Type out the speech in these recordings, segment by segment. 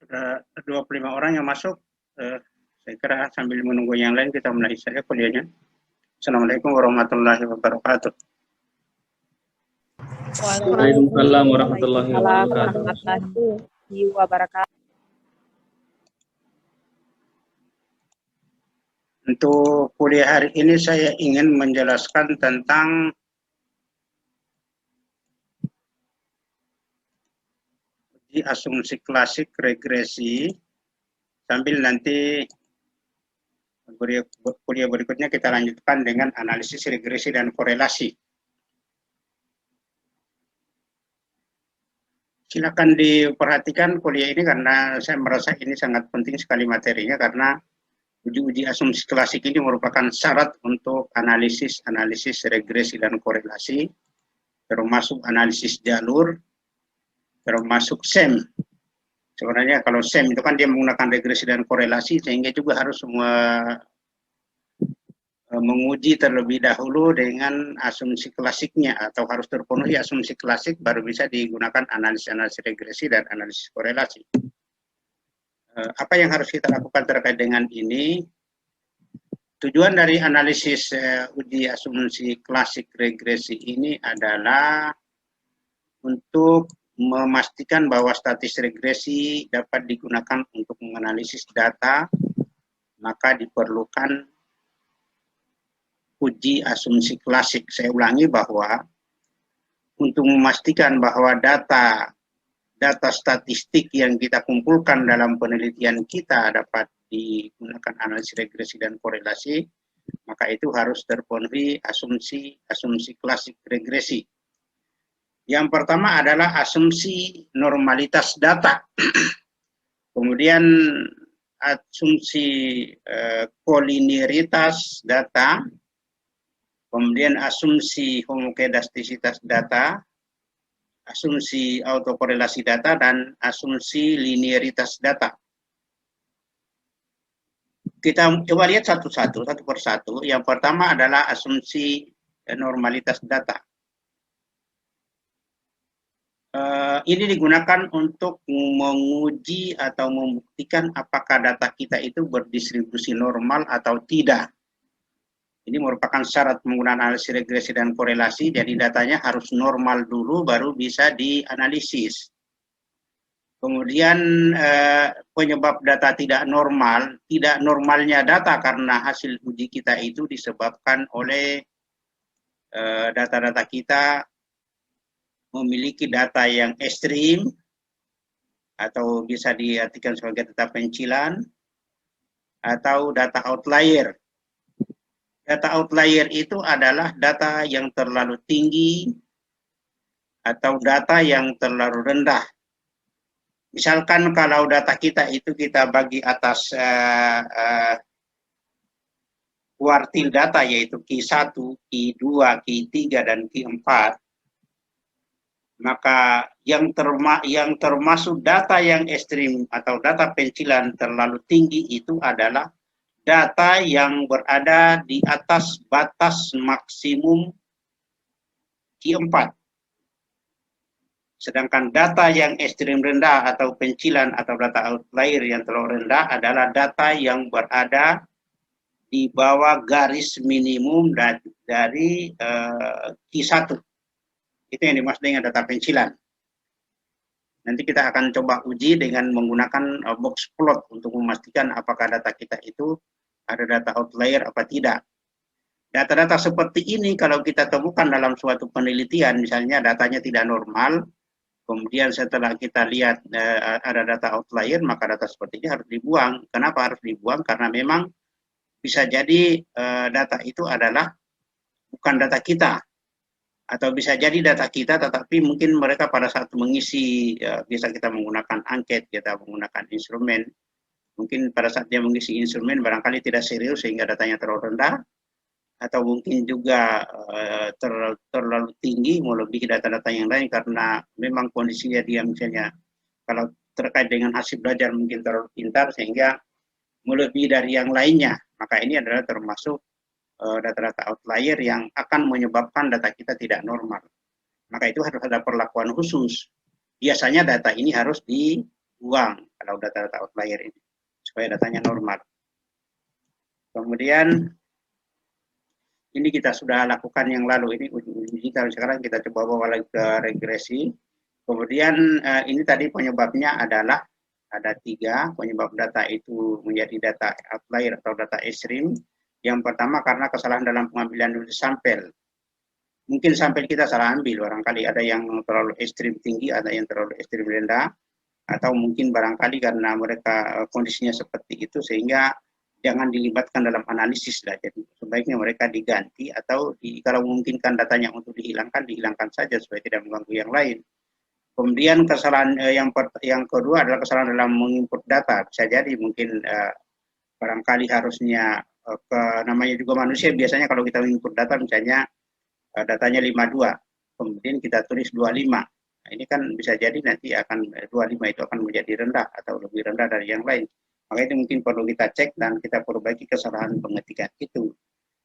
Ada 25 orang yang masuk. Saya kira sambil menunggu yang lain kita mulai saja kuliahnya. Assalamualaikum warahmatullahi wabarakatuh. Waalaikumsalam warahmatullahi wabarakatuh. Untuk kuliah hari ini saya ingin menjelaskan tentang asumsi klasik regresi, sambil nanti kuliah berikutnya kita lanjutkan dengan analisis regresi dan korelasi. Silakan diperhatikan kuliah ini karena saya merasa ini sangat penting sekali materinya, karena uji-uji asumsi klasik ini merupakan syarat untuk analisis regresi dan korelasi, termasuk analisis jalur, termasuk SEM. Sebenarnya kalau SEM itu kan dia menggunakan regresi dan korelasi, sehingga juga harus menguji terlebih dahulu dengan asumsi klasiknya, atau harus terpenuhi asumsi klasik baru bisa digunakan analisis regresi dan analisis korelasi. Apa yang harus kita lakukan terkait dengan ini? Tujuan dari analisis uji asumsi klasik regresi ini adalah untuk memastikan bahwa statis regresi dapat digunakan untuk menganalisis data, maka diperlukan uji asumsi klasik. Saya ulangi bahwa untuk memastikan bahwa data statistik yang kita kumpulkan dalam penelitian kita dapat digunakan analisis regresi dan korelasi, maka itu harus terpenuhi asumsi klasik regresi. Yang pertama adalah asumsi normalitas data, kemudian asumsi koliniaritas data, kemudian asumsi homokedastisitas data, asumsi autokorelasi data, dan asumsi linearitas data. Kita coba lihat satu persatu. Yang pertama adalah asumsi normalitas data. Ini digunakan untuk menguji atau membuktikan apakah data kita itu berdistribusi normal atau tidak. Ini merupakan syarat penggunaan analisis regresi dan korelasi, jadi datanya harus normal dulu baru bisa dianalisis. Kemudian penyebab data tidak normalnya data karena hasil uji kita itu disebabkan oleh data-data kita memiliki data yang ekstrim, atau bisa diartikan sebagai data pencilan, atau data outlier. Data outlier itu adalah data yang terlalu tinggi atau data yang terlalu rendah. Misalkan kalau data kita itu kita bagi atas kuartil data, yaitu Q1, Q2, Q3, dan Q4, maka yang termasuk data yang ekstrim atau data pencilan terlalu tinggi itu adalah data yang berada di atas batas maksimum Q4. Sedangkan data yang ekstrim rendah atau pencilan atau data outlier yang terlalu rendah adalah data yang berada di bawah garis minimum dari Q1. Itu yang dimaksud dengan data pencilan. Nanti kita akan coba uji dengan menggunakan box plot untuk memastikan apakah data kita itu ada data outlier apa tidak. Data-data seperti ini kalau kita temukan dalam suatu penelitian, misalnya datanya tidak normal, kemudian setelah kita lihat ada data outlier, maka data seperti ini harus dibuang. Kenapa harus dibuang? Karena memang bisa jadi data itu adalah bukan data kita, atau bisa jadi data kita tetapi mungkin mereka pada saat mengisi, bisa kita menggunakan angket, kita menggunakan instrumen, mungkin pada saat dia mengisi instrumen barangkali tidak serius sehingga datanya terlalu rendah, atau mungkin juga terlalu tinggi melebihi data-data yang lain karena memang kondisinya dia misalnya kalau terkait dengan hasil belajar mungkin terlalu pintar sehingga melebihi dari yang lainnya. Maka ini adalah termasuk data-data outlier yang akan menyebabkan data kita tidak normal. Maka itu harus ada perlakuan khusus. Biasanya data ini harus dibuang kalau data-data outlier ini, supaya datanya normal. Kemudian ini kita sudah lakukan yang lalu, ini uji sekarang kita coba bawa lagi ke regresi. Kemudian ini tadi penyebabnya adalah ada 3 penyebab data itu menjadi data outlier atau data ekstrim. Yang pertama karena kesalahan dalam pengambilan sampel. Mungkin sampel kita salah ambil, barangkali ada yang terlalu ekstrim tinggi, ada yang terlalu ekstrim rendah, atau mungkin barangkali karena mereka kondisinya seperti itu sehingga jangan dilibatkan dalam analisis lah. Jadi sebaiknya mereka diganti atau kalau memungkinkan datanya untuk dihilangkan saja supaya tidak mengganggu yang lain. Kemudian kesalahan yang kedua adalah kesalahan dalam menginput data. Bisa jadi mungkin barangkali harusnya namanya juga manusia, biasanya kalau kita menginput data misalnya datanya 52, kemudian kita tulis 25. Nah, ini kan bisa jadi nanti akan 25 itu akan menjadi rendah atau lebih rendah dari yang lain. Maka itu mungkin perlu kita cek dan kita perbaiki kesalahan pengetikan itu.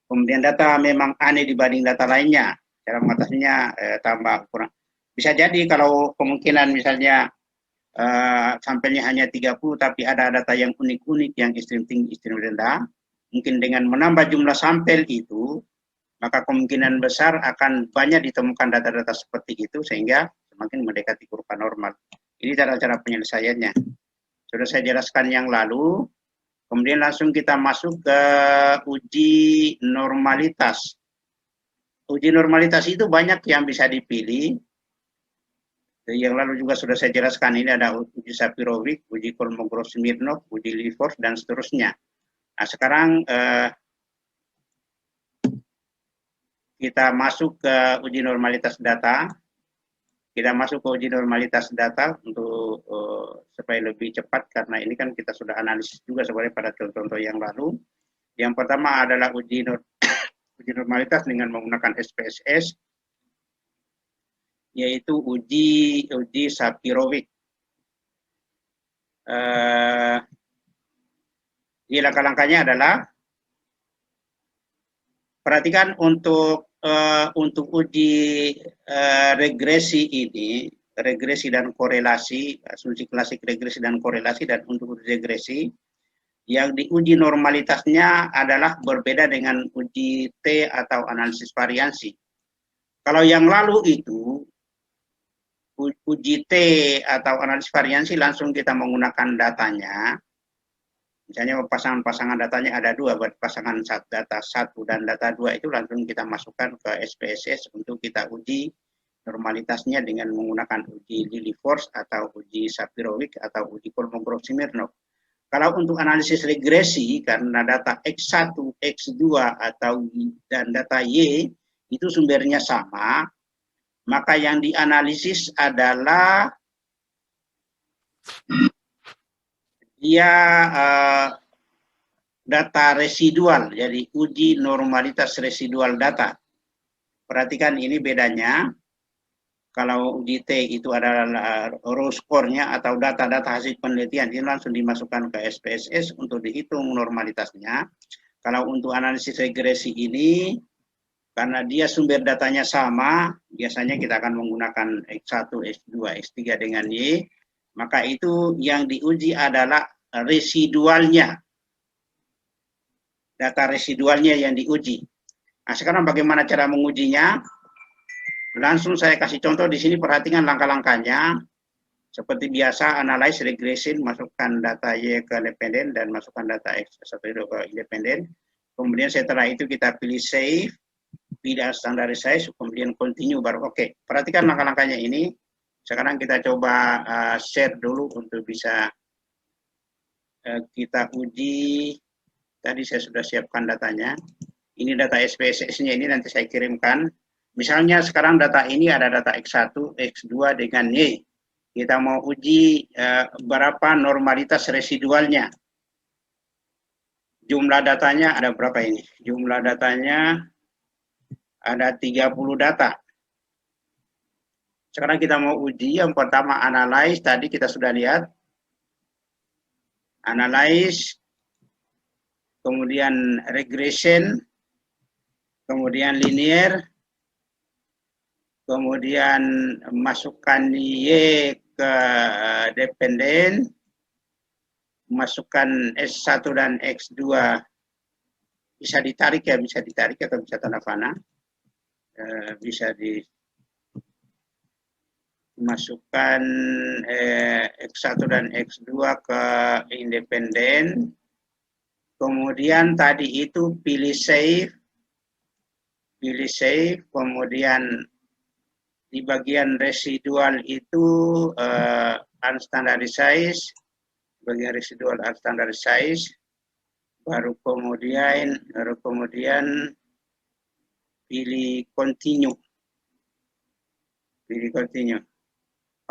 Kemudian data memang aneh dibanding data lainnya, cara mengatasinya tambah kurang. Bisa jadi kalau kemungkinan misalnya sampelnya hanya 30 tapi ada data yang unik-unik yang ekstrim tinggi, ekstrim rendah, mungkin dengan menambah jumlah sampel itu, maka kemungkinan besar akan banyak ditemukan data-data seperti itu sehingga semakin mendekati kurva normal. Ini cara-cara penyelesaiannya. Sudah saya jelaskan yang lalu, kemudian langsung kita masuk ke uji normalitas. Uji normalitas itu banyak yang bisa dipilih. Yang lalu juga sudah saya jelaskan, ini ada uji Shapirovic, uji Kolmogorov-Smirnov, uji Lifforce, dan seterusnya. Nah, sekarang kita masuk ke uji normalitas data. Kita masuk ke uji normalitas data untuk supaya lebih cepat, karena ini kan kita sudah analisis juga sebenarnya pada contoh-contoh yang lalu. Yang pertama adalah uji normalitas dengan menggunakan SPSS, yaitu uji Shapirovic. Langkah-langkahnya adalah, perhatikan untuk uji regresi ini, regresi dan korelasi, asumsi klasik regresi dan korelasi, dan untuk uji regresi, yang diuji normalitasnya adalah berbeda dengan uji T atau analisis variansi. Kalau yang lalu itu, uji T atau analisis variansi langsung kita menggunakan datanya. Misalnya pasangan-pasangan datanya ada 2, buat pasangan data 1 dan data 2 itu langsung kita masukkan ke SPSS untuk kita uji normalitasnya dengan menggunakan uji Lilliefors atau uji Shapirovic atau uji Kolmogorov-Smirnov. Kalau untuk analisis regresi, karena data X1, X2 dan data Y itu sumbernya sama, maka yang dianalisis adalah dia data residual, jadi uji normalitas residual data. Perhatikan ini bedanya. Kalau uji T itu adalah raw score-nya atau data-data hasil penelitian, ini langsung dimasukkan ke SPSS untuk dihitung normalitasnya. Kalau untuk analisis regresi ini, karena dia sumber datanya sama, biasanya kita akan menggunakan X1, X2, X3 dengan Y, maka itu yang diuji adalah residualnya. Data residualnya yang diuji. Nah, sekarang bagaimana cara mengujinya? Langsung saya kasih contoh di sini, perhatikan langkah-langkahnya. Seperti biasa, analyze regression, masukkan data Y ke independen dan masukkan data X1 ke independen. Kemudian setelah itu kita pilih save, pilih standardize, kemudian continue, baru oke. Perhatikan langkah-langkahnya ini. Sekarang kita coba share dulu untuk bisa kita uji. Tadi saya sudah siapkan datanya. Ini data SPSS-nya, ini nanti saya kirimkan. Misalnya sekarang data ini ada data X1, X2 dengan Y. Kita mau uji berapa normalitas residualnya. Jumlah datanya ada berapa ini? Jumlah datanya ada 30 data. Sekarang kita mau uji, yang pertama analyze, tadi kita sudah lihat. Analyze, kemudian regression, kemudian linear, kemudian masukkan Y ke dependen, masukkan S1 dan X2 bisa ditarik ya, bisa ditarik atau bisa tanda panah. Bisa dimasukkan X1 dan X2 ke independen. Kemudian tadi itu pilih save, kemudian di bagian residual itu unstandardized, bagian residual unstandardized, baru kemudian pilih continue.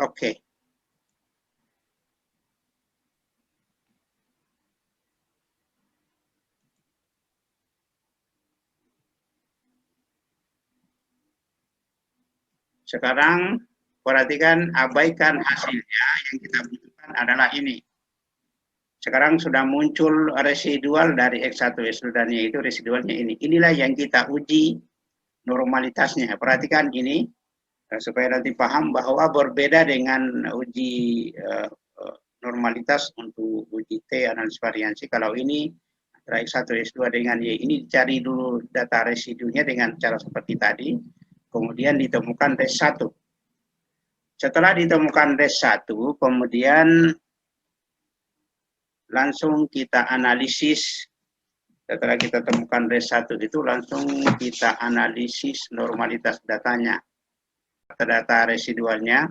Oke. Sekarang perhatikan, abaikan hasilnya, yang kita butuhkan adalah ini. Sekarang sudah muncul residual dari X1 S2-nya, itu residualnya ini. Inilah yang kita uji normalitasnya. Perhatikan ini, supaya nanti paham bahwa berbeda dengan uji normalitas untuk uji T, analisis variansi. Kalau ini antara X1 S2 dengan Y, ini dicari dulu data residunya dengan cara seperti tadi, kemudian ditemukan res 1. Setelah ditemukan res 1, kemudian langsung kita analisis. Setelah kita temukan res 1 itu, langsung kita analisis normalitas datanya, data residualnya.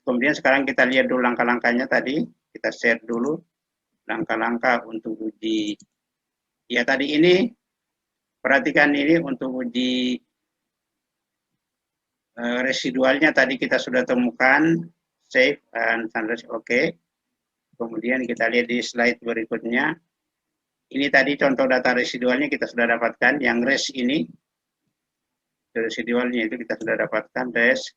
Kemudian sekarang kita lihat dulu langkah-langkahnya tadi, kita share dulu langkah-langkah untuk uji. Ya tadi ini, perhatikan ini untuk uji residualnya tadi kita sudah temukan, save, and oke. Kemudian kita lihat di slide berikutnya. Ini tadi contoh data residualnya kita sudah dapatkan, yang res ini, residualnya itu kita sudah dapatkan, res.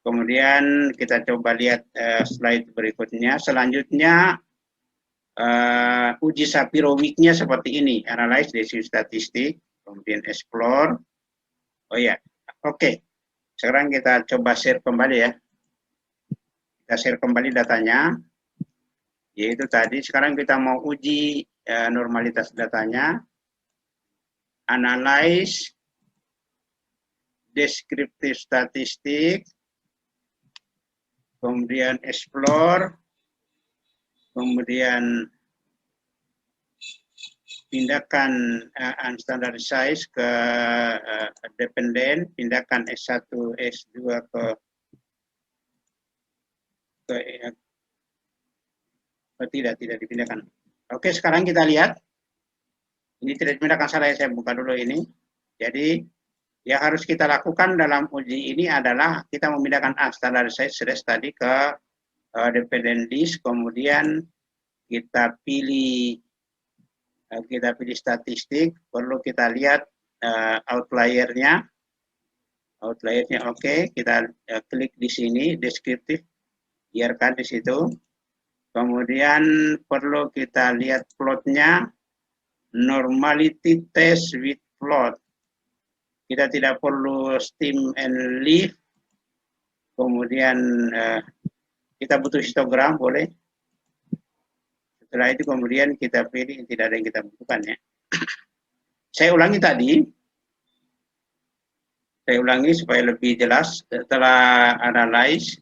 Kemudian kita coba lihat slide berikutnya. Selanjutnya uji Shapiro-Wilk-nya seperti ini, analyze decision statistik, kemudian explore. Oh ya, oke. Sekarang kita coba share kembali ya. Kita share kembali datanya, yaitu tadi. Sekarang kita mau uji normalitas datanya, analyze descriptive statistik, kemudian explore, kemudian pindahkan unstandardized ke dependen, pindahkan S1, S2 ke tidak dipindahkan. Oke, sekarang kita lihat. Ini tidak dipindahkan, salah, saya buka dulu ini. Jadi, yang harus kita lakukan dalam uji ini adalah kita memindahkan unstandardized res tadi ke dependent list, kemudian kita pilih statistik, perlu kita lihat outliernya oke, kita klik di sini, deskriptif, biarkan di situ. Kemudian perlu kita lihat plotnya, normality test with plot. Kita tidak perlu stem and leaf. Kemudian kita butuh histogram, boleh. Setelah itu kemudian kita pilih, tidak ada yang kita butuhkan ya. Saya ulangi tadi. Saya ulangi supaya lebih jelas. Setelah analyze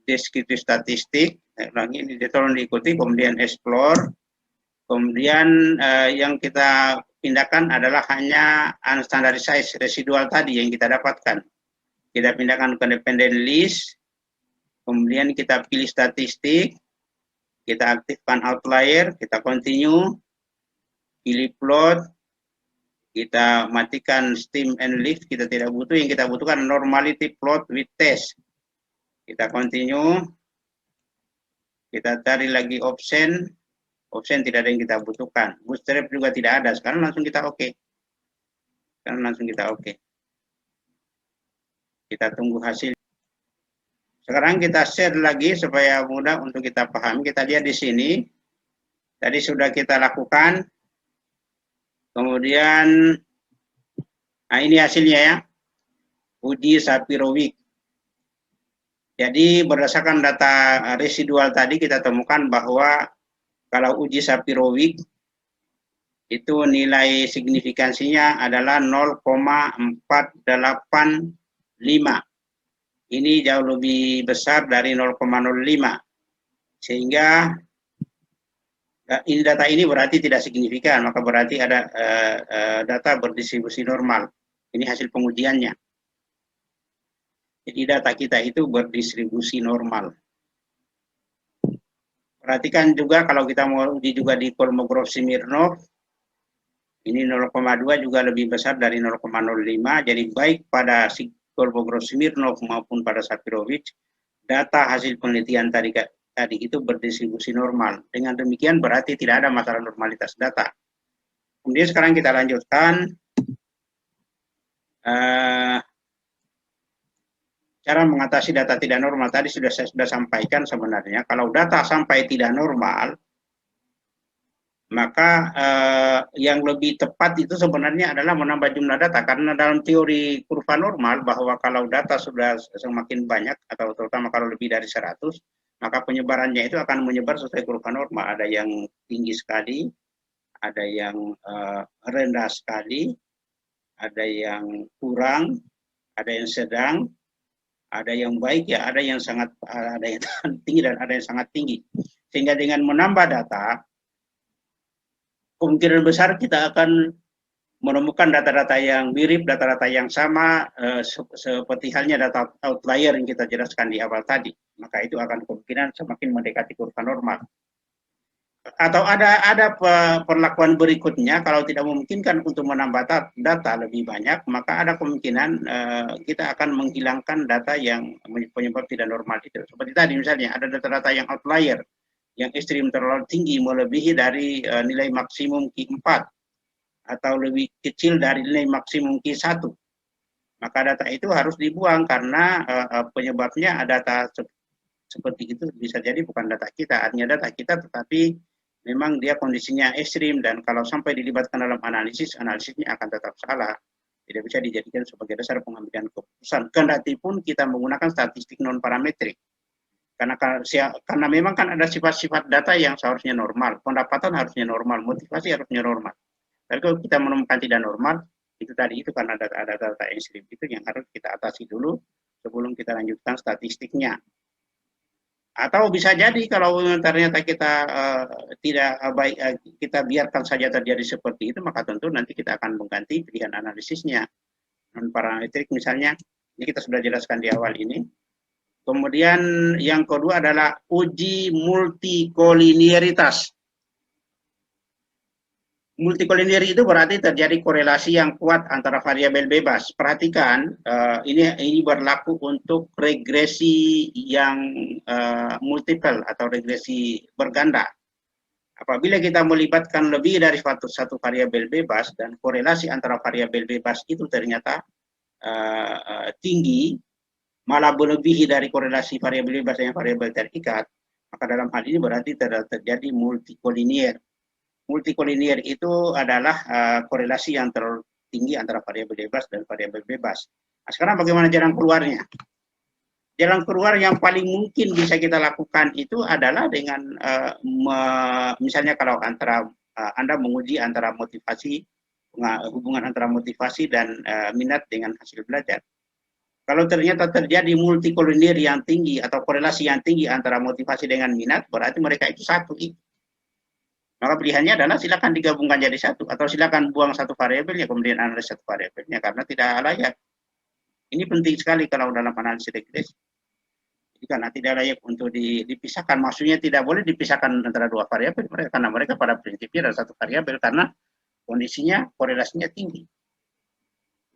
deskriptif statistik, saya ulangi, ini tolong diikuti, kemudian explore. Kemudian yang kita pindahkan adalah hanya unstandardized residual tadi yang kita dapatkan. Kita pindahkan ke dependent list, kemudian kita pilih statistik, kita aktifkan outlier, kita continue, pilih plot, kita matikan stem and leaf, kita tidak butuh, yang kita butuhkan normality plot with test. Kita continue, kita cari lagi option tidak ada yang kita butuhkan. Bootstrap juga tidak ada, sekarang langsung kita oke. Kita tunggu hasil. Sekarang kita share lagi supaya mudah untuk kita paham. Kita lihat di sini. Tadi sudah kita lakukan. Kemudian, nah ini hasilnya ya. Uji Shapiro-Wilk. Jadi berdasarkan data residual tadi kita temukan bahwa Kalau uji Sapirowicz itu nilai signifikansinya adalah 0,485. Ini jauh lebih besar dari 0,05. Sehingga data ini berarti tidak signifikan, maka berarti ada data berdistribusi normal. Ini hasil pengujiannya. Jadi data kita itu berdistribusi normal. Perhatikan juga kalau kita mau uji juga di Kolmogorov-Smirnov, ini 0,2 juga lebih besar dari 0,05. Jadi baik pada Kolmogorov-Smirnov maupun pada Sapirowicz, data hasil penelitian tadi itu berdistribusi normal. Dengan demikian berarti tidak ada masalah normalitas data. Kemudian sekarang kita lanjutkan cara mengatasi data tidak normal. Tadi saya sudah sampaikan sebenarnya, kalau data sampai tidak normal, maka yang lebih tepat itu sebenarnya adalah menambah jumlah data. Karena dalam teori kurva normal, bahwa kalau data sudah semakin banyak, atau terutama kalau lebih dari 100, maka penyebarannya itu akan menyebar sesuai kurva normal. Ada yang tinggi sekali, ada yang rendah sekali, ada yang kurang, ada yang sedang, ada yang baik, ya ada yang sangat, ada yang tinggi dan ada yang sangat tinggi. Sehingga dengan menambah data, kemungkinan besar kita akan menemukan data-data yang mirip, data-data yang sama, seperti halnya data outlier yang kita jelaskan di awal tadi. Maka itu akan kemungkinan semakin mendekati kurva normal. Atau ada perlakuan berikutnya, kalau tidak memungkinkan untuk menambah data lebih banyak, maka ada kemungkinan kita akan menghilangkan data yang penyebab tidak normal itu. Seperti tadi misalnya, ada data-data yang outlier, yang ekstrim terlalu tinggi, melebihi dari nilai maksimum Q4, atau lebih kecil dari nilai maksimum Q1. Maka data itu harus dibuang, karena penyebabnya data seperti itu bisa jadi bukan data kita, artinya data kita, tetapi memang dia kondisinya ekstrim, dan kalau sampai dilibatkan dalam analisisnya akan tetap salah. Tidak bisa dijadikan sebagai dasar pengambilan keputusan. Kendati pun kita menggunakan statistik non-parametrik. Karena memang kan ada sifat-sifat data yang seharusnya normal. Pendapatan harusnya normal, motivasi harusnya normal. Tapi kalau kita menemukan tidak normal, itu tadi itu karena ada data ekstrim itu yang harus kita atasi dulu sebelum kita lanjutkan statistiknya. Atau bisa jadi kalau ternyata kita tidak baik, kita biarkan saja terjadi seperti itu, maka tentu nanti kita akan mengganti pilihan analisisnya. Non parametrik misalnya, ini kita sudah jelaskan di awal ini. Kemudian yang kedua adalah uji multikolinearitas. Multikoliner itu berarti terjadi korelasi yang kuat antara variabel bebas. Perhatikan, ini berlaku untuk regresi yang multiple atau regresi berganda. Apabila kita melibatkan lebih dari satu variabel bebas dan korelasi antara variabel bebas itu ternyata tinggi, malah melebihi dari korelasi variabel bebas dengan variabel terikat, maka dalam hal ini berarti terjadi multikoliner. Multikoliner itu adalah korelasi yang terlalu tinggi antara variabel bebas dan variabel bebas. Nah, sekarang bagaimana jalan keluarnya? Jalan keluar yang paling mungkin bisa kita lakukan itu adalah dengan misalnya kalau Anda menguji antara motivasi, hubungan antara motivasi dan minat dengan hasil belajar. Kalau ternyata terjadi multikoliner yang tinggi atau korelasi yang tinggi antara motivasi dengan minat, berarti mereka itu satu. Maka pilihannya adalah silakan digabungkan jadi satu, atau silakan buang satu variabelnya kemudian analisis satu variabelnya, karena tidak layak. Ini penting sekali kalau dalam analisis regresi. Jadi karena tidak layak untuk dipisahkan, maksudnya tidak boleh dipisahkan antara dua variabel mereka, karena mereka pada prinsipnya adalah satu variabel karena kondisinya korelasinya tinggi.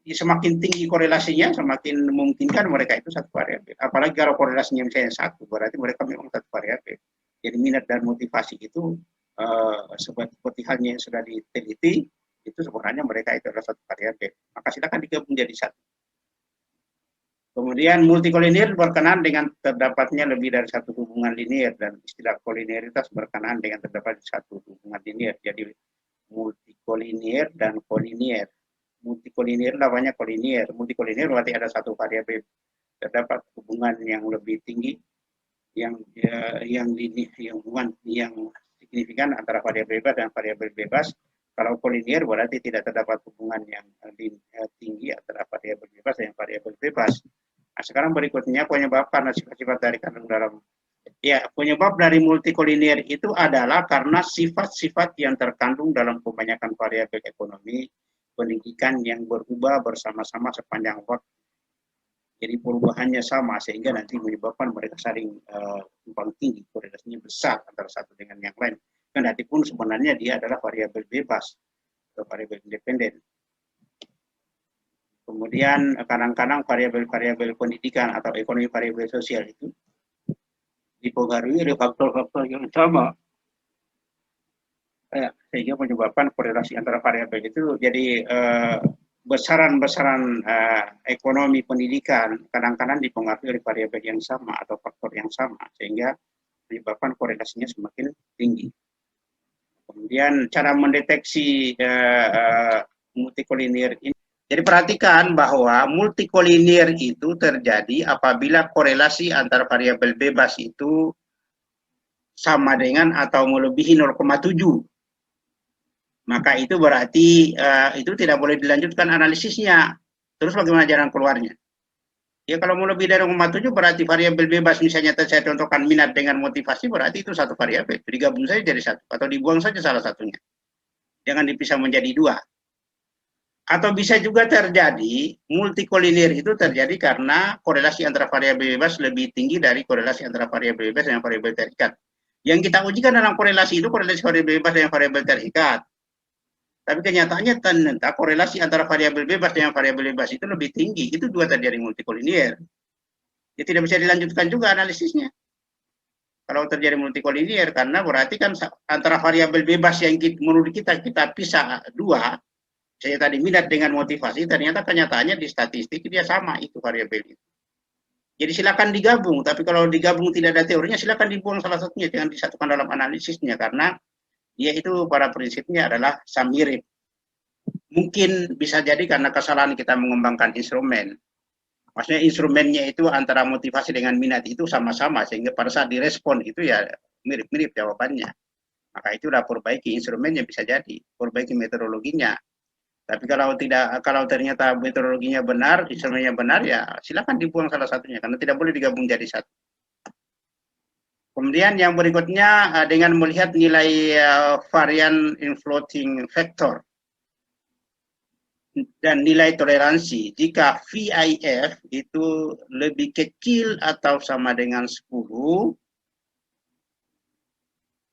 Jadi semakin tinggi korelasinya, semakin memungkinkan mereka itu satu variabel. Apalagi kalau korelasinya misalnya satu, berarti mereka memang satu variabel. Jadi minat dan motivasi itu seperti halnya yang sudah diteliti, itu sebenarnya mereka itu adalah satu variabel. Maka silakan digabung jadi satu. Kemudian multikoliner berkenaan dengan terdapatnya lebih dari satu hubungan linear, dan istilah kolineritas berkenaan dengan terdapat satu hubungan linear. Jadi multikoliner dan kolinier. Multikoliner namanya kolinier. Multikoliner berarti ada satu variabel terdapat hubungan yang lebih tinggi, yang signifikan antara variabel bebas dan variabel bebas. Kalau kolinier berarti tidak terdapat hubungan yang tinggi antara variabel bebas dan variabel bebas. Nah, sekarang berikutnya penyebab karena sifat-sifat dari kandung dalam. Ya, penyebab dari multikolinier itu adalah karena sifat-sifat yang terkandung dalam kebanyakan variabel ekonomi pendidikan yang berubah bersama-sama sepanjang waktu. Jadi perubahannya sama sehingga nanti menyebabkan mereka saling tumpang tinggi, korelasinya besar antara satu dengan yang lain. Kendati pun sebenarnya dia adalah variabel bebas atau variabel independen. Kemudian kadang-kadang variabel-variabel pendidikan atau ekonomi variabel sosial itu dipengaruhi oleh faktor-faktor yang sama. Sehingga menyebabkan korelasi antara variabel itu jadi besaran-besaran ekonomi pendidikan kadang-kadang dipengaruhi oleh variabel yang sama atau faktor yang sama sehingga menyebabkan korelasinya semakin tinggi. Kemudian cara mendeteksi multikolinier ini. Jadi perhatikan bahwa multikolinier itu terjadi apabila korelasi antara variabel bebas itu sama dengan atau melebihi 0,7. Maka itu berarti itu tidak boleh dilanjutkan analisisnya. Terus bagaimana jalan keluarnya? Ya kalau mau lebih dari 0,7 berarti variabel bebas misalnya saya contohkan minat dengan motivasi berarti itu satu variabel. Digabung saja jadi satu atau dibuang saja salah satunya. Jangan dipisah menjadi dua. Atau bisa juga terjadi multikolinier itu terjadi karena korelasi antara variabel bebas lebih tinggi dari korelasi antara variabel bebas dan variabel terikat. Yang kita ujikan dalam korelasi itu korelasi variabel bebas dengan variabel terikat. Tapi kenyataannya ternyata korelasi antara variabel bebas dengan variabel bebas itu lebih tinggi. Itu juga terjadi multikolinier. Ya tidak bisa dilanjutkan juga analisisnya. Kalau terjadi multikolinier, karena berarti kan antara variabel bebas yang menurut kita pisah dua, saya tadi minat dengan motivasi, ternyata kenyataannya di statistik dia sama itu variabel itu. Jadi silakan digabung, tapi kalau digabung tidak ada teorinya, silakan dibuang salah satunya, jangan disatukan dalam analisisnya, karena dia itu pada prinsipnya adalah mirip. Mungkin bisa jadi karena kesalahan kita mengembangkan instrumen. Maksudnya instrumennya itu antara motivasi dengan minat itu sama-sama, sehingga pada saat direspon itu ya mirip-mirip jawabannya. Maka itulah perbaiki instrumennya bisa jadi, perbaiki metodologinya. Tapi kalau ternyata metodologinya benar, instrumennya benar, ya silakan dibuang salah satunya, karena tidak boleh digabung jadi satu. Kemudian yang berikutnya dengan melihat nilai varian influencing factor dan nilai toleransi. Jika VIF itu lebih kecil atau sama dengan 10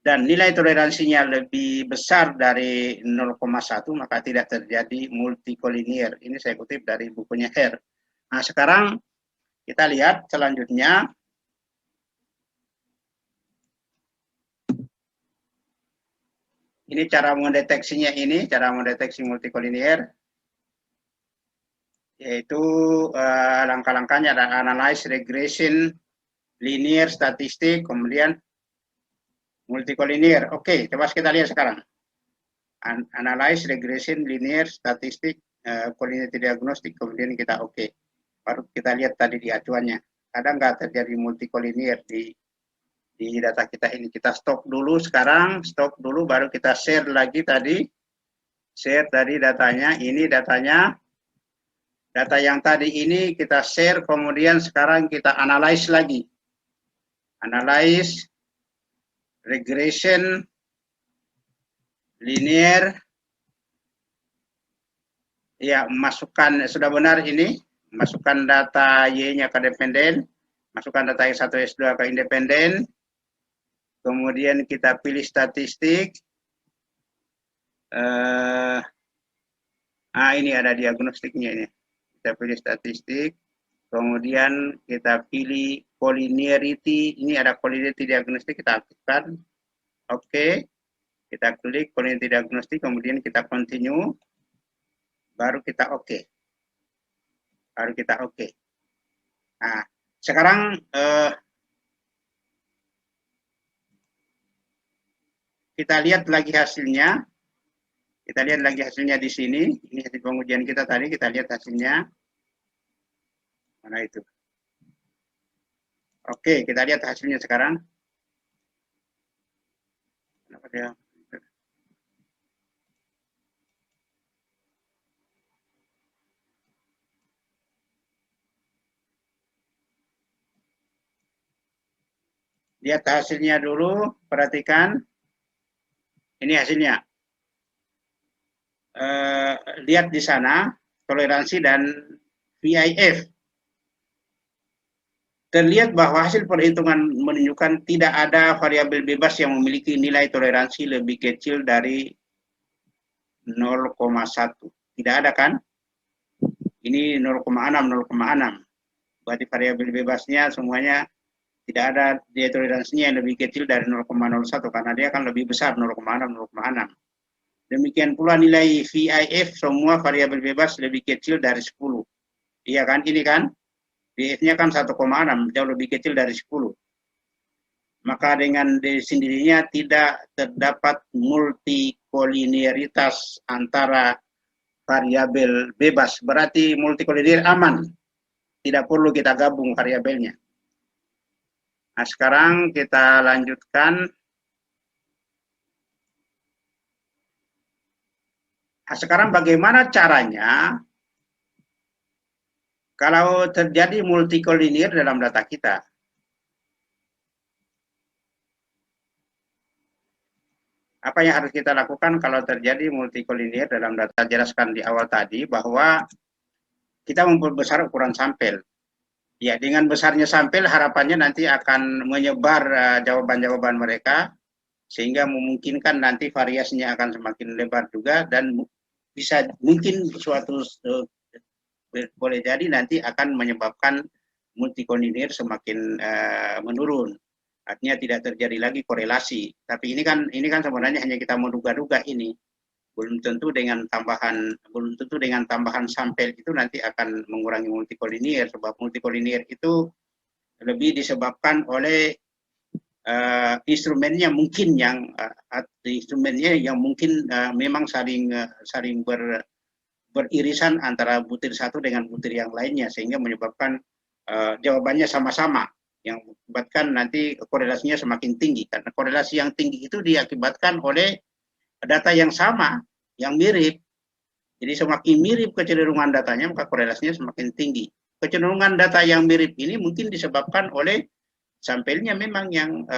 dan nilai toleransinya lebih besar dari 0,1 maka tidak terjadi multikolinier. Ini saya kutip dari bukunya Hare. Nah, sekarang kita lihat selanjutnya. Ini cara mendeteksinya ini, cara mendeteksi multikolinier. Yaitu langkah-langkahnya ada analyze, regression, linear, statistik, kemudian multikolinier. Oke, coba kita lihat sekarang. Analyze, regression, linear, statistik, collinearity diagnostik, kemudian kita oke. Baru kita lihat tadi di acuannya. Ada nggak terjadi multikolinier di data kita ini? Kita stop dulu sekarang, stop dulu, baru kita share lagi tadi. Share tadi datanya, ini datanya. Data yang tadi ini kita share, kemudian sekarang kita analyze lagi. Analyze, regression, linear. Ya, masukkan, sudah benar ini. Masukkan data Y-nya ke dependen. Masukkan data S1, S2 ke independen. Kemudian kita pilih statistik. Ini ada diagnostiknya ini. Kita pilih statistik. Kemudian kita pilih collinearity. Ini ada collinearity diagnostik, kita aktifkan. Oke. Kita klik collinearity diagnostik, kemudian kita continue. Baru kita oke. Baru kita oke. Nah, sekarang kita lihat lagi hasilnya. Kita lihat lagi hasilnya di sini. Ini hasil pengujian kita tadi. Kita lihat hasilnya. Mana itu? Oke, kita lihat hasilnya sekarang. Lihat hasilnya dulu, perhatikan. Ini hasilnya. Lihat di sana, toleransi dan VIF. Terlihat bahwa hasil perhitungan menunjukkan tidak ada variabel bebas yang memiliki nilai toleransi lebih kecil dari 0,1. Tidak ada kan? Ini 0,6, 0,6. Berarti variabel bebasnya semuanya tidak ada dia toleransinya yang lebih kecil dari 0,01 karena dia akan lebih besar 0,6, 0,6. Demikian pula nilai VIF semua variabel bebas lebih kecil dari 10. Iya kan? Ini kan? VIF-nya kan 1,6, jauh lebih kecil dari 10. Maka dengan sendirinya tidak terdapat multikolinearitas antara variabel bebas. Berarti multikolinear aman. Tidak perlu kita gabung variabelnya. Nah, sekarang kita lanjutkan. Nah, sekarang bagaimana caranya kalau terjadi multikolinear dalam data kita? Apa yang harus kita lakukan kalau terjadi multikolinear dalam data? Jelaskan di awal tadi bahwa kita memperbesar ukuran sampel. Ya, dengan besarnya sampel harapannya nanti akan menyebar jawaban-jawaban mereka sehingga memungkinkan nanti variasinya akan semakin lebar juga dan bisa mungkin suatu boleh jadi nanti akan menyebabkan multikolinear semakin menurun. Artinya tidak terjadi lagi korelasi. Tapi ini kan sebenarnya hanya kita menduga-duga ini. Belum tentu dengan tambahan sampel itu nanti akan mengurangi multikolinear, sebab multikolinear itu lebih disebabkan oleh instrumennya mungkin memang saling beririsan antara butir satu dengan butir yang lainnya sehingga menyebabkan jawabannya sama-sama yang mengakibatkan nanti korelasinya semakin tinggi karena korelasi yang tinggi itu diakibatkan oleh data yang sama yang mirip. Jadi semakin mirip kecenderungan datanya maka korelasinya semakin tinggi. Kecenderungan data yang mirip ini mungkin disebabkan oleh sampelnya memang yang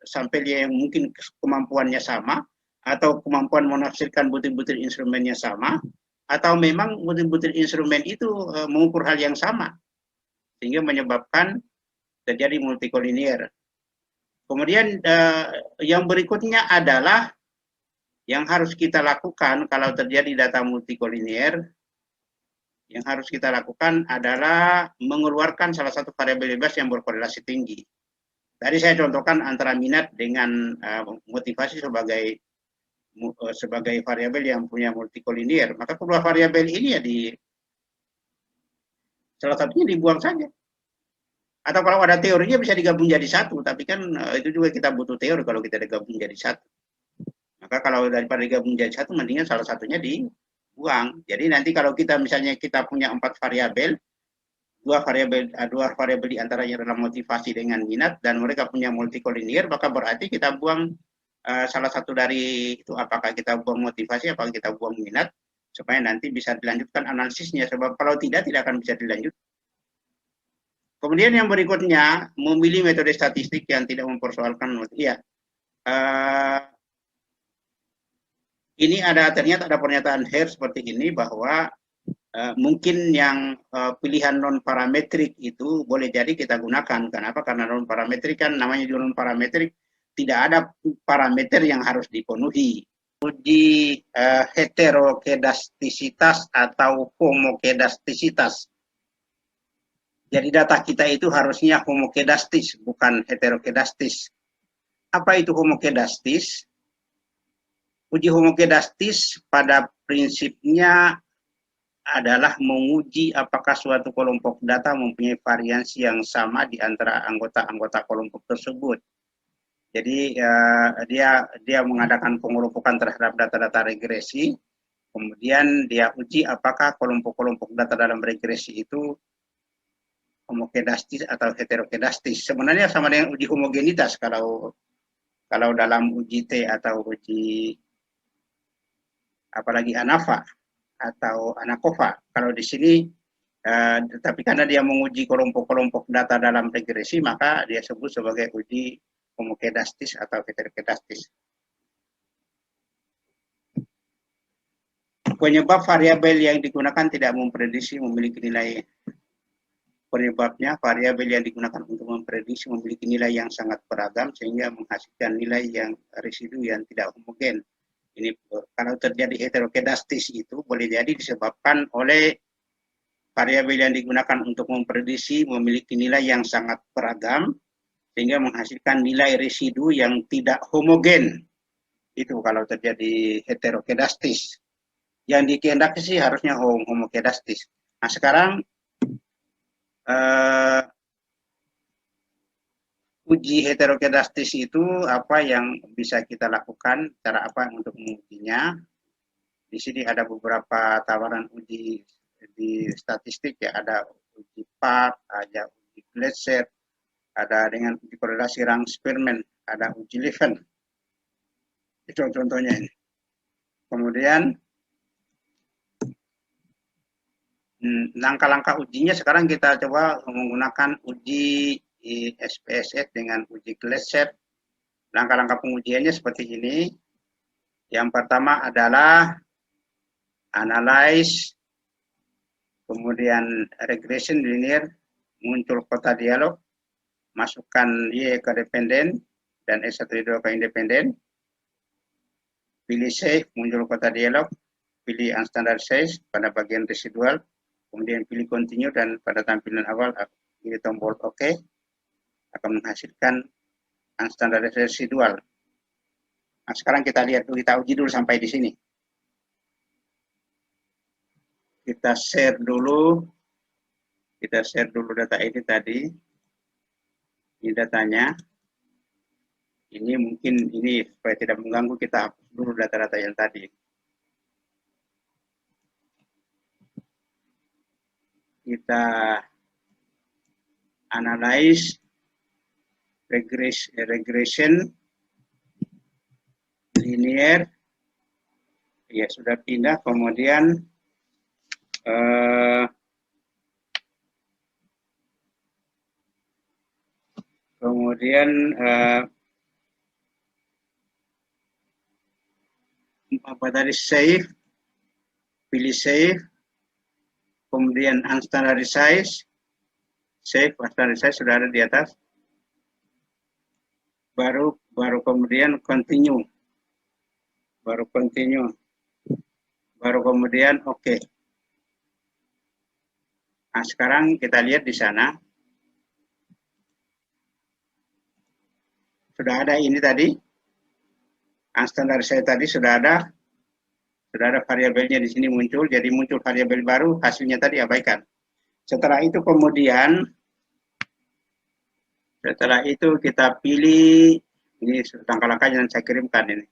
sampelnya yang mungkin kemampuannya sama atau kemampuan menafsirkan butir-butir instrumennya sama atau memang butir-butir instrumen itu mengukur hal yang sama sehingga menyebabkan terjadi multikolinear. Kemudian yang berikutnya adalah yang harus kita lakukan kalau terjadi data multikolinear, yang harus kita lakukan adalah mengeluarkan salah satu variabel bebas yang berkorelasi tinggi. Tadi saya contohkan antara minat dengan motivasi sebagai variabel yang punya multikolinear, maka kedua variabel ini ya salah satunya dibuang saja. Atau kalau ada teorinya bisa digabung jadi satu, tapi kan itu juga kita butuh teori kalau kita digabung jadi satu. Maka kalau daripada digabung jadi satu, mendingan salah satunya dibuang. Jadi nanti kalau kita misalnya kita punya 4 variabel, dua variabel di antaranya adalah motivasi dengan minat dan mereka punya multikolinear, maka berarti kita buang salah satu dari itu, apakah kita buang motivasi, apakah kita buang minat, supaya nanti bisa dilanjutkan analisisnya, sebab kalau tidak akan bisa dilanjutkan. Kemudian yang berikutnya, memilih metode statistik yang tidak mempersoalkan. Ya, ini ternyata ada pernyataan Hare seperti ini bahwa mungkin yang pilihan non parametrik itu boleh jadi kita gunakan. Kenapa? Karena non parametrik kan namanya juga non parametrik, tidak ada parameter yang harus dipenuhi. Uji heterokedastisitas atau homokedastisitas. Jadi data kita itu harusnya homokedastis, bukan heterokedastis. Apa itu homokedastis? Uji homokedastis pada prinsipnya adalah menguji apakah suatu kelompok data mempunyai variansi yang sama di antara anggota-anggota kelompok tersebut. Jadi dia mengadakan pengelompokan terhadap data-data regresi, kemudian dia uji apakah kelompok-kelompok data dalam regresi itu homokedastis atau heterokedastis. Sebenarnya sama dengan uji homogenitas kalau Kalau dalam uji T atau uji apalagi ANAFA atau ANAKOVA, kalau di sini tetapi karena dia menguji kelompok-kelompok data dalam regresi, maka dia sebut sebagai uji homokedastis atau heterokedastis. Penyebab variabel yang digunakan tidak memprediksi memiliki nilai. Penyebabnya variabel yang digunakan untuk memprediksi memiliki nilai yang sangat beragam sehingga menghasilkan nilai yang residu yang tidak homogen. Ini kalau terjadi heterokedastis itu boleh jadi disebabkan oleh variabel yang digunakan untuk memprediksi memiliki nilai yang sangat beragam sehingga menghasilkan nilai residu yang tidak homogen. Itu kalau terjadi heterokedastis. Yang dikehendaki sih harusnya homokedastis. Nah, sekarang uji heterokedastis itu apa yang bisa kita lakukan, cara apa untuk mengujinya. Di sini ada beberapa tawaran uji di statistik ya, ada uji PAP, ada uji Glasser, ada dengan uji korelasi Rang-Spearman, ada uji Leven. Itu contohnya ini. Kemudian langkah-langkah ujinya sekarang kita coba menggunakan uji SPSS dengan uji Glasser. Langkah-langkah pengujiannya seperti ini. Yang pertama adalah analyze, kemudian regression linear, muncul kota dialog, masukkan Y ke dependen dan S1-2 ke independen, pilih save, muncul kota dialog, pilih unstandardized pada bagian residual, kemudian pilih continue dan pada tampilan awal pilih tombol OK, akan menghasilkan unstandardized residual. Nah, sekarang kita lihat dulu, kita uji dulu sampai di sini. Kita share dulu data ini tadi. Ini datanya. Ini mungkin ini supaya tidak mengganggu, kita hapus dulu data-data yang tadi. Kita analyze regression linear, ya sudah pindah, kemudian apa tadi, save, pilih save, kemudian unstandardized, save, unstandardized sudah ada di atas, baru kemudian continue, baru kemudian oke. Nah, sekarang kita lihat di sana sudah ada ini tadi, unstandardized tadi sudah ada variabelnya di sini muncul, jadi muncul variabel baru, hasilnya tadi abaikan. Setelah itu kemudian, kita pilih, ini langkah-langkahnya yang saya kirimkan ini.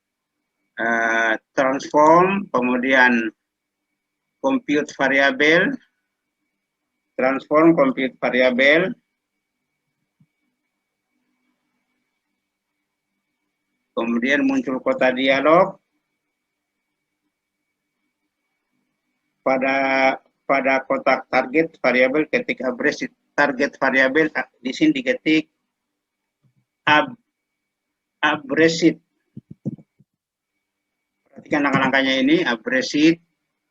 Transform, kemudian compute variabel, transform compute variabel, kemudian muncul kota dialog, pada kotak target variabel ketik abrasi target variabel, di sini diketik abrasi. Perhatikan langkah-langkahnya ini, abrasi,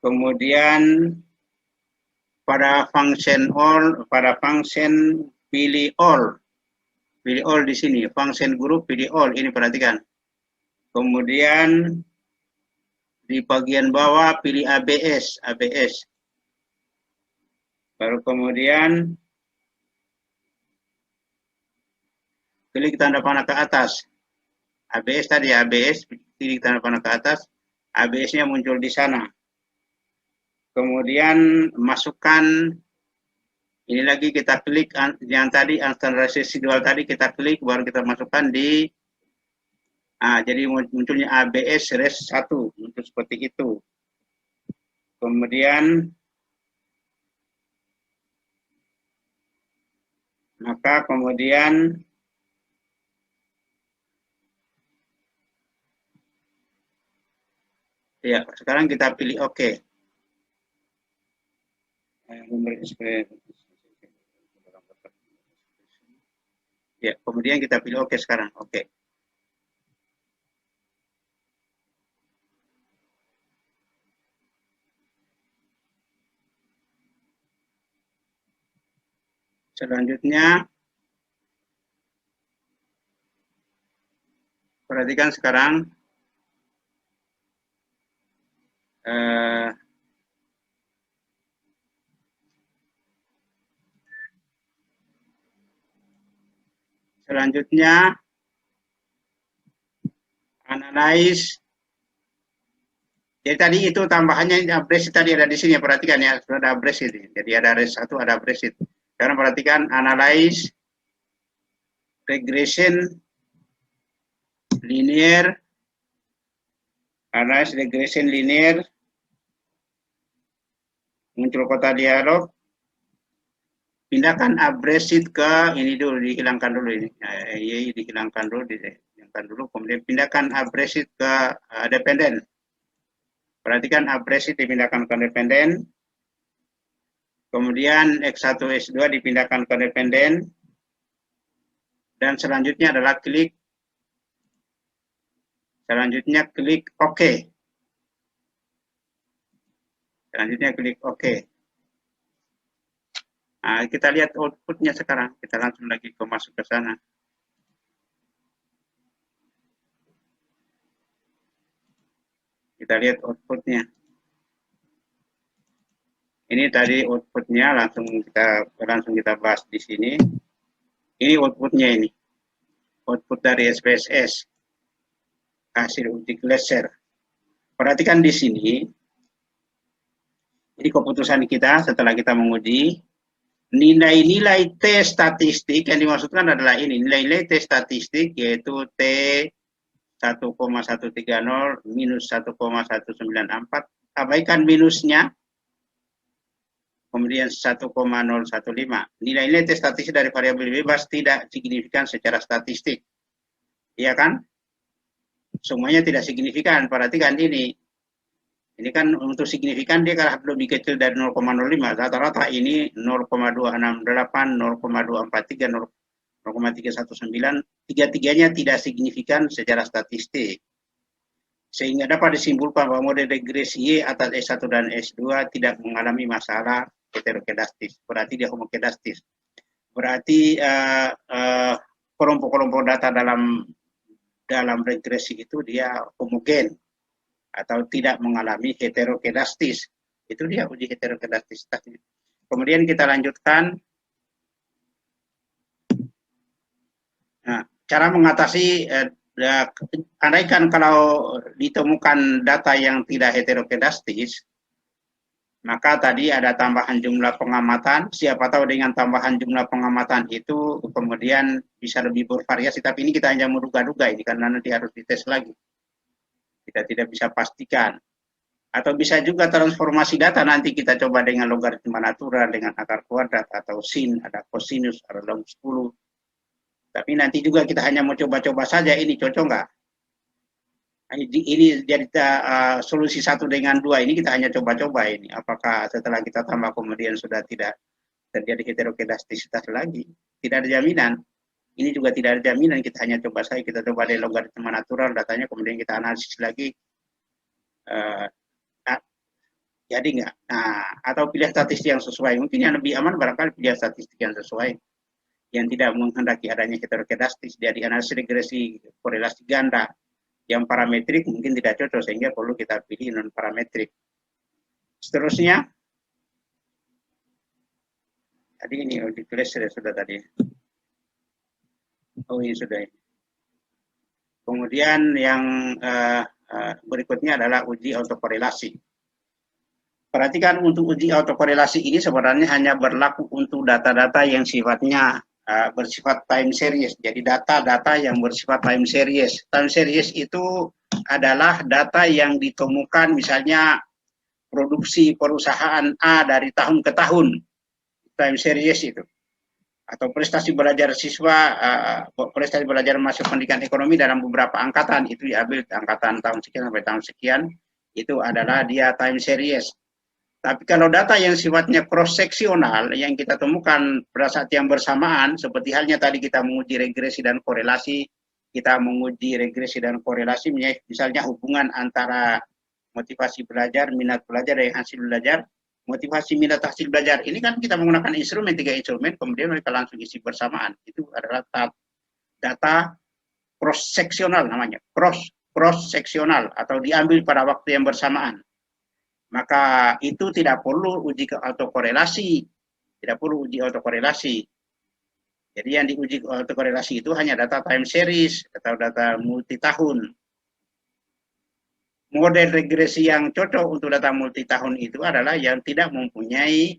kemudian pada function all, pada function pilih all di sini, function group pilih all, ini perhatikan. Kemudian di bagian bawah pilih ABS. Baru kemudian klik tanda panah ke atas. ABS tadi, ABS, klik tanda panah ke atas, ABS-nya muncul di sana. Kemudian masukkan, ini lagi kita klik yang tadi, unstandardized residual tadi kita klik, baru kita masukkan di, jadi munculnya ABS res 1, muncul seperti itu. Kemudian, maka kemudian Ya, sekarang kita pilih oke. Ya, kemudian kita pilih oke sekarang. Oke. Selanjutnya, perhatikan sekarang selanjutnya analyze. Jadi tadi itu tambahannya Brexit tadi ada di sini, perhatikan ya, sudah ada Brexit. Jadi ada res 1, ada Brexit. Sekarang perhatikan analyze regression linear, analyze regression linear, muncul kotak dialog, pindahkan Brexit ke ini dulu, dihilangkan dulu ini, dihilangkan dulu, kemudian pindahkan Brexit ke dependen. Perhatikan Brexit dipindahkan ke dependen, kemudian X1, X2 dipindahkan ke dependen, dan selanjutnya adalah klik OK. Selanjutnya klik OK. Nah, kita lihat outputnya sekarang. Kita langsung lagi masuk ke sana. Kita lihat outputnya. Ini tadi outputnya langsung kita bahas di sini. Ini outputnya ini. Output dari SPSS. Hasil uji Glaser. Perhatikan di sini. Ini keputusan kita setelah kita menguji. Nilai-nilai T statistik yang dimaksudkan adalah ini. Nilai-nilai T statistik yaitu T 1,130 minus 1,194. Abaikan minusnya. Kemudian 1,015. Nilai-nilai T statistik dari variabel bebas tidak signifikan secara statistik. Iya kan? Semuanya tidak signifikan. Perhatikan ini. Ini kan untuk signifikan dia kalau lebih kecil dari 0,05. Rata-rata ini 0,268, 0,243, 0,319. Tiga-tiganya tidak signifikan secara statistik. Sehingga dapat disimpulkan bahwa model regresi Y atas S1 dan S2 tidak mengalami masalah heterokedastis. Berarti dia homokedastis. Berarti kelompok-kelompok data dalam regresi itu dia homogen atau tidak mengalami heterokedastis. Itu dia uji heterokedastis. Kemudian kita lanjutkan. Nah, cara mengatasi andaikan kalau ditemukan data yang tidak heterokedastis, maka tadi ada tambahan jumlah pengamatan. Siapa tahu dengan tambahan jumlah pengamatan itu kemudian bisa lebih bervariasi. Tapi ini kita hanya menduga-duga ini karena nanti harus dites lagi. Kita tidak bisa pastikan. Atau bisa juga transformasi data nanti kita coba dengan logaritma natural, dengan akar kuadrat, atau sin, ada kosinus, ada log 10. Tapi nanti juga kita hanya mau coba-coba saja ini cocok nggak? Ini jadi solusi 1 dengan 2 ini kita hanya coba-coba ini. Apakah setelah kita tambah kemudian sudah tidak terjadi heterokedastisitas lagi? Tidak ada jaminan. Ini juga tidak ada jaminan, kita hanya coba saja, kita coba dari logaritma natural datanya, kemudian kita analisis lagi, jadi nggak? Nah, atau pilih statistik yang sesuai. Mungkin yang lebih aman barangkali pilih statistik yang sesuai, yang tidak menghendaki adanya heterokedastis. Jadi analisis regresi korelasi ganda, yang parametrik mungkin tidak cocok, sehingga perlu kita pilih non parametrik. Seterusnya, tadi ini uji Glaser sudah tadi. Oh ini sudah. Kemudian yang berikutnya adalah uji autokorelasi. Perhatikan untuk uji autokorelasi ini sebenarnya hanya berlaku untuk data-data yang sifatnya bersifat time series. Jadi data-data yang bersifat time series. Time series itu adalah data yang ditemukan misalnya produksi perusahaan A dari tahun ke tahun. Time series itu. Atau prestasi belajar siswa, prestasi belajar masuk pendidikan ekonomi dalam beberapa angkatan, itu diambil angkatan tahun sekian sampai tahun sekian, itu adalah dia time series. Tapi kalau data yang sifatnya cross-seksional yang kita temukan pada saat yang bersamaan, seperti halnya tadi kita menguji regresi dan korelasi, kita menguji regresi dan korelasi, misalnya hubungan antara motivasi belajar, minat belajar, dan hasil belajar. Motivasi, minat, hasil belajar ini kan kita menggunakan instrumen, 3 instrumen, kemudian mereka langsung isi bersamaan. Itu adalah data cross-seksional namanya, cross-seksional atau diambil pada waktu yang bersamaan. Maka itu tidak perlu uji autokorelasi, tidak perlu uji autokorelasi. Jadi yang diuji autokorelasi itu hanya data time series atau data multi tahun. Model regresi yang cocok untuk data multi tahun itu adalah yang tidak mempunyai,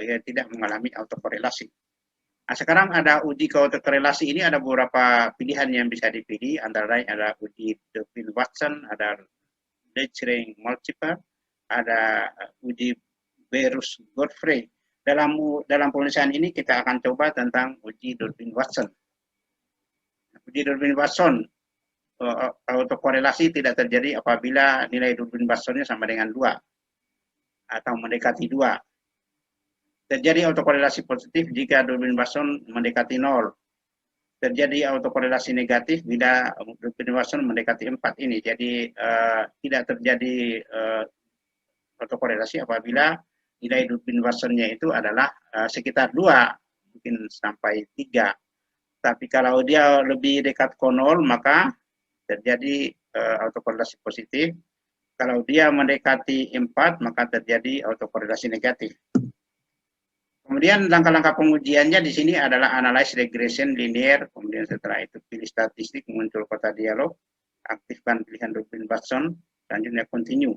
yang tidak mengalami autokorelasi. Nah, sekarang ada uji autokorelasi ini ada beberapa pilihan yang bisa dipilih, antara lain ada uji Durbin-Watson, ada Lechering multiple, ada uji Berus-Godfrey. Dalam pemeriksaan ini kita akan coba tentang uji Durbin-Watson. Uji Durbin-Watson autokorelasi tidak terjadi apabila nilai Durbin-Watsonnya sama dengan 2 atau mendekati 2. Terjadi autokorelasi positif jika Durbin-Watson mendekati 0. Terjadi autokorelasi negatif bila Durbin-Watson mendekati 4 ini. Jadi tidak terjadi autokorelasi apabila nilai Durbin-Watsonnya itu adalah sekitar 2, mungkin sampai 3. Tapi kalau dia lebih dekat ke 0, maka terjadi autokorelasi positif. Kalau dia mendekati 4, maka terjadi autokorelasi negatif. Kemudian langkah-langkah pengujiannya di sini adalah analyze regression linear, kemudian setelah itu pilih statistik, muncul kotak dialog, aktifkan pilihan Durbin-Watson, selanjutnya continue.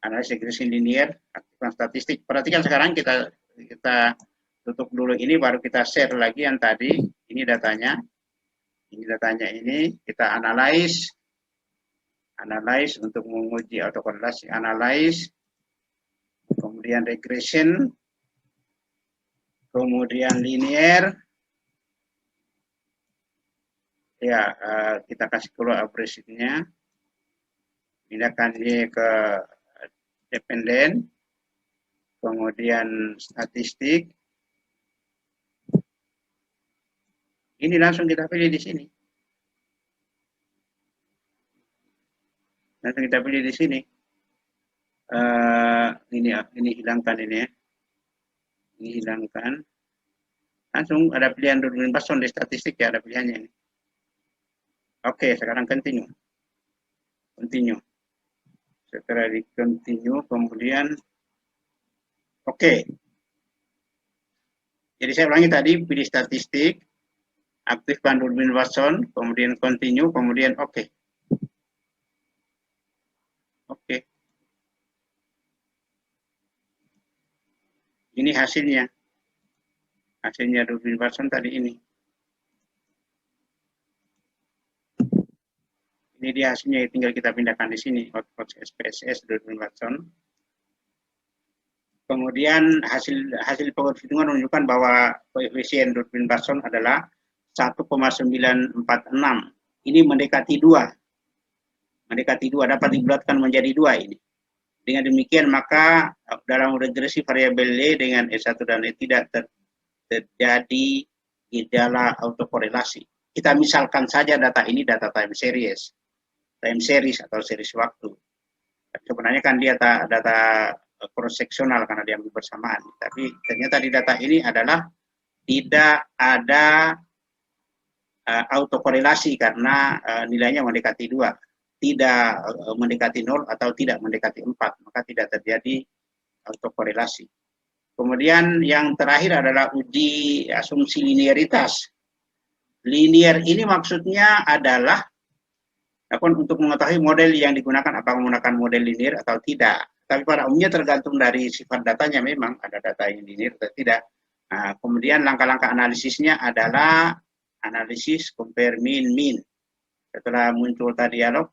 Analyze regression linear, aktifkan statistik. Perhatikan sekarang kita tutup dulu ini, baru kita share lagi yang tadi. Ini datanya. Ini datanya ini kita analyze untuk menguji autokorelasi, analyze, kemudian regression, kemudian linear. Ya, kita kasih keluar average-nya. Pindahkan dia ke dependen, kemudian statistik. Ini langsung kita pilih di sini. Langsung kita pilih di sini. Ini hilangkan ini ya. Ini hilangkan. Langsung ada pilihan Durbin-Watson di statistik ya, ada pilihannya ini. Oke, sekarang continue. Continue. Setelah di continue, kemudian oke. Jadi saya ulangi tadi, pilih statistik, aktifkan Durbin-Watson, kemudian continue, kemudian oke. Oke. Ini hasilnya. Hasilnya Durbin-Watson tadi ini. Ini dia hasilnya, tinggal kita pindahkan di sini, output SPSS Durbin-Watson. Kemudian hasil perhitungan menunjukkan bahwa koefisien Durbin-Watson adalah 1,946. Ini mendekati 2. Mendekati 2, dapat dibulatkan menjadi 2 ini. Dengan demikian maka dalam regresi variabel D dengan E1 dan E tidak terjadi gejala autokorelasi. Kita misalkan saja data ini data time series atau series waktu. Sebenarnya kan dia data cross-seksional karena diambil bersamaan. Tapi ternyata di data ini adalah tidak ada autokorelasi karena nilainya mendekati 2. Tidak mendekati 0 atau tidak mendekati 4, maka tidak terjadi autokorelasi. Kemudian yang terakhir adalah uji asumsi linearitas. Linear ini maksudnya adalah untuk mengetahui model yang digunakan, apakah menggunakan model linear atau tidak. Tapi pada umumnya tergantung dari sifat datanya, memang ada data yang linear atau tidak. Nah, kemudian langkah-langkah analisisnya adalah analisis compare mean. Setelah muncul tadi dialog,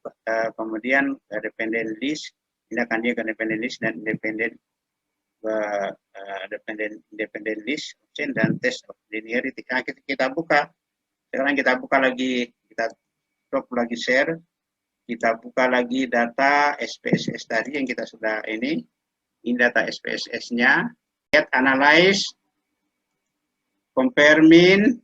kemudian dependent list, pindahkan dia ke dependent list dan independent list option dan test of linearity. Nah, kita buka. Sekarang kita buka lagi, kita stop lagi share. Kita buka lagi data SPSS tadi yang kita sudah ini data SPSS-nya. Lihat analyze, compare mean,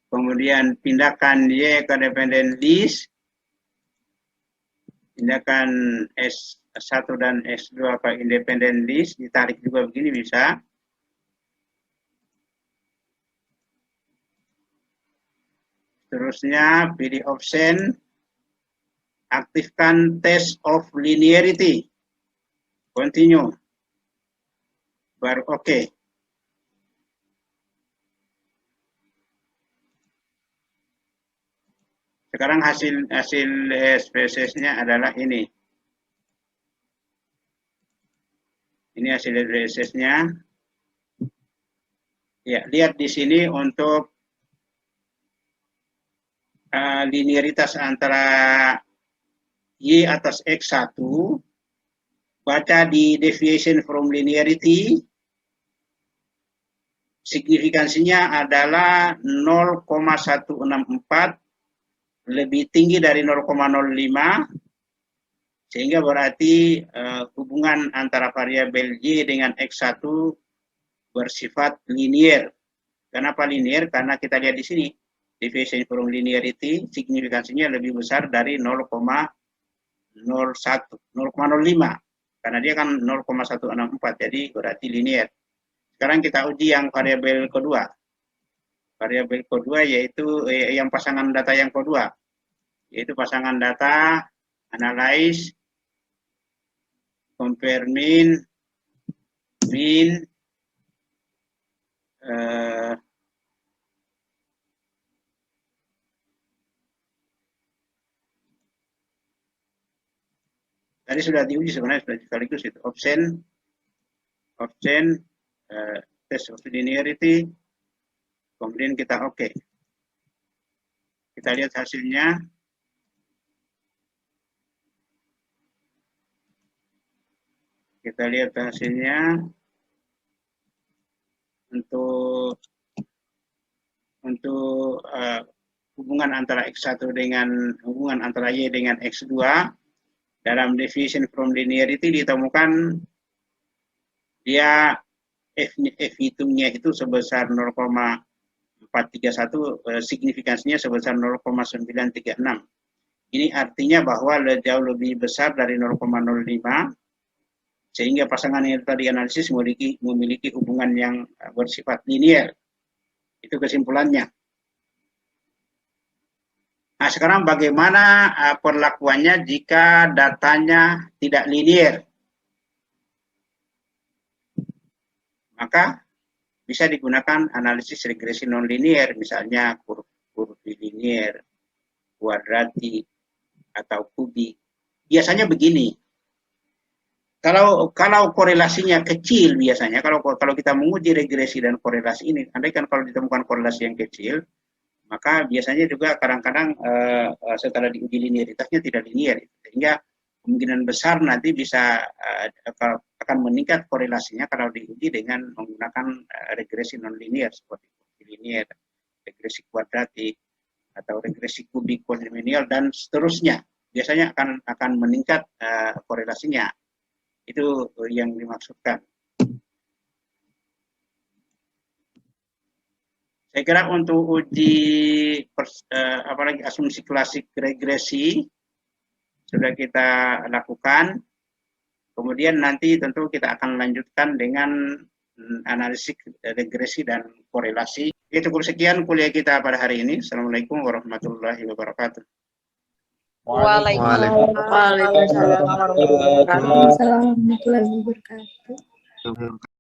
kemudian pindahkan Y ke dependent list, pindahkan S1 dan S2 ke independent list, ditarik juga begini bisa. Terusnya pilih option, aktifkan test of linearity, continue, baru oke. Sekarang hasil SPSS-nya adalah ini. Ini hasil SPSS-nya. Ya, lihat di sini untuk linearitas antara Y atas X1, baca di deviation from linearity, signifikansinya adalah 0,164, lebih tinggi dari 0,05, sehingga berarti hubungan antara variabel Y dengan X1 bersifat linear. Kenapa linear? Karena kita lihat di sini, deviation from linearity signifikansinya lebih besar dari 0,05, karena dia kan 0,164, jadi berarti linear. Sekarang kita uji yang variabel kedua. Variabel kedua yaitu yang pasangan data yang kedua, yaitu pasangan data analyze, compare mean, tadi sudah diuji sebenarnya, sudah sekaligus itu option test of linearity, kemudian kita oke. Kita lihat hasilnya. Kita lihat hasilnya untuk hubungan antara X1 dengan hubungan antara Y dengan X2 dalam deviation from linearity ditemukan dia F hitungnya itu sebesar 0,431, signifikansinya sebesar 0,936. Ini artinya bahwa jauh lebih besar dari 0,05, sehingga pasangan yang tadi analisis memiliki hubungan yang bersifat linear. Itu kesimpulannya. Nah, sekarang bagaimana perlakuannya jika datanya tidak linear? Maka bisa digunakan analisis regresi non-linear, misalnya kurvilinear, kuadratik, atau kubik. Biasanya begini, kalau korelasinya kecil biasanya, kalau kita menguji regresi dan korelasi ini, andaikan kalau ditemukan korelasi yang kecil, maka biasanya juga kadang-kadang setelah diuji linearitasnya tidak linear, sehingga kemungkinan besar nanti bisa akan meningkat korelasinya kalau diuji dengan menggunakan regresi non-linear seperti linear, regresi kuadratik, atau regresi kubik polinomial dan seterusnya. Biasanya akan meningkat korelasinya. Itu yang dimaksudkan. Saya kira untuk uji apalagi asumsi klasik regresi sudah kita lakukan. Kemudian nanti tentu kita akan lanjutkan dengan analisis regresi dan korelasi. Itu cukup sekian kuliah kita pada hari ini. Assalamualaikum warahmatullahi wabarakatuh. Waalaikumsalam warahmatullahi wabarakatuh.